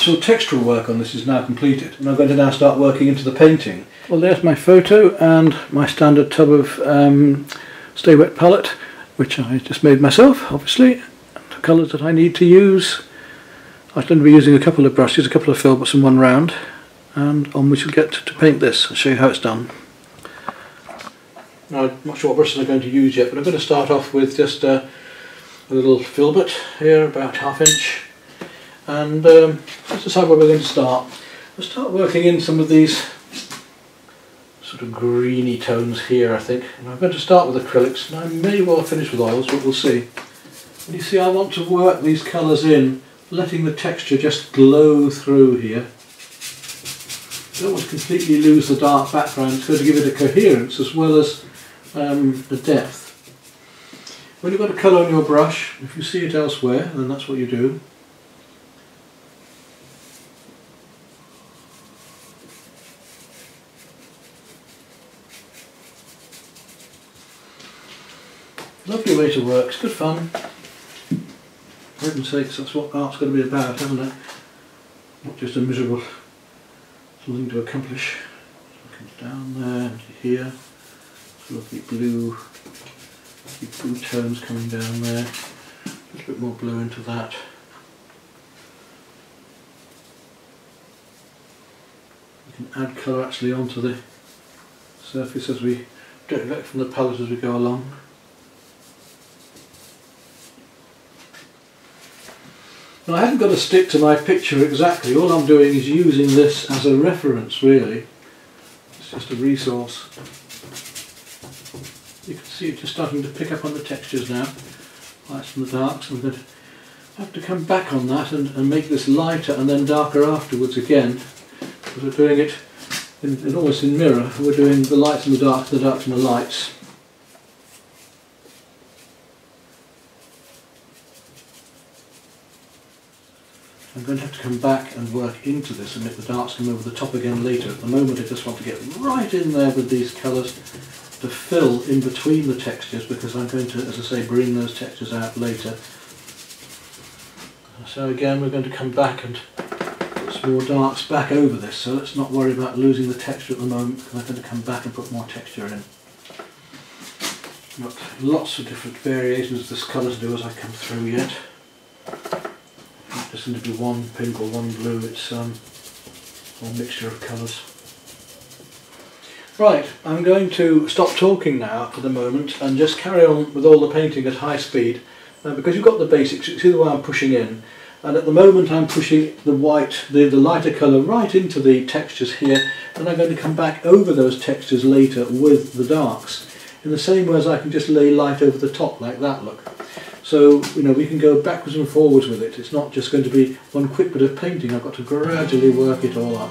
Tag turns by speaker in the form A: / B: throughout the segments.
A: actual textural work on this is now completed, and I'm going to now start working into the painting. Well, there's my photo and my standard tub of Stay Wet palette, which I just made myself, obviously, and the colours that I need to use. I'm going to be using a couple of brushes, a couple of filberts and one round, and on which we'll get to paint this. I'll show you how it's done. Now, I'm not sure what brushes I'm going to use yet, but I'm going to start off with just a little filbert here, about ½ inch, and let's decide where we're going to start. We'll start working in some of these sort of greeny tones here, I think. And I'm going to start with acrylics, and I may well finish with oils, but we'll see. And you see, I want to work these colours in, letting the texture just glow through here. I don't want to completely lose the dark background. It's going to give it a coherence as well as the depth. When you've got a colour on your brush, if you see it elsewhere, then that's what you do. Lovely way to work, it's good fun. For heaven's sakes, that's what art's got to be about, hasn't it? Not just a miserable something to accomplish. So it comes down there, into here. Lovely blue tones coming down there. A little bit more blue into that. You can add colour actually onto the surface as we direct from the palette as we go along. Now, I haven't got to stick to my picture exactly. All I'm doing is using this as a reference, really. It's just a resource. You can see it just starting to pick up on the textures now, lights and the darks. I'm going to have to come back on that and make this lighter and then darker afterwards again, because we're doing it in almost in mirror. We're doing the lights and the darks and the lights. I'm going to have to come back and work into this and make the darks come over the top again later. At the moment I just want to get right in there with these colours to fill in between the textures, because I'm going to, as I say, bring those textures out later. So again, we're going to come back and put some more darks back over this, so let's not worry about losing the texture at the moment, because I'm going to come back and put more texture in. I've got lots of different variations of this colour to do as I come through yet. It doesn't seem to be one pink or one blue, it's a mixture of colours. Right, I'm going to stop talking now for the moment and just carry on with all the painting at high speed, because you've got the basics. You see the way I'm pushing in, and at the moment I'm pushing the white, the lighter colour right into the textures here, and I'm going to come back over those textures later with the darks, in the same way as I can just lay light over the top like that, look. So, you know, we can go backwards and forwards with it. It's not just going to be one quick bit of painting. I've got to gradually work it all up.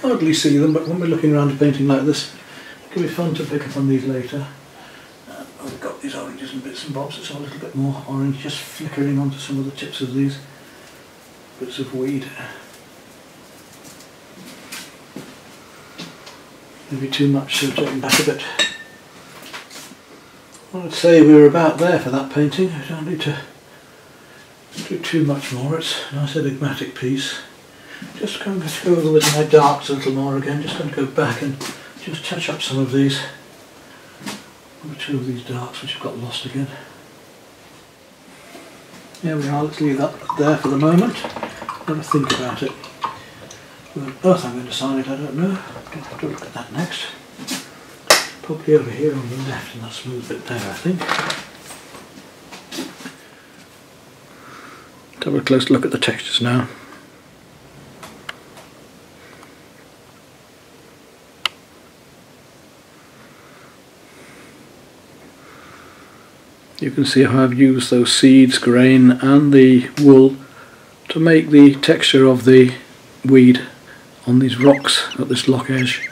A: hardly see them, but when we're looking around a painting like this, it can be fun to pick up on these later. I've got these oranges and bits and bobs, it's a little bit more orange, just flickering onto some of the tips of these bits of weed. Maybe too much, so taking back a bit. I'd say we're about there for that painting. I don't need to do too much more. It's a nice enigmatic piece. Just going to go over with my darks a little more again. Just going to go back and just touch up some of these. One or two of these darks which have got lost again. There we are, let's leave that there for the moment. Never think about it. Where on earth I'm going to sign it, I don't know. I'll have to look at that next. Probably over here on the left in that smooth bit there, I think. Let's have a close look at the textures now. You can see how I've used those seeds, grain and the wool to make the texture of the weed on these rocks at this loch edge.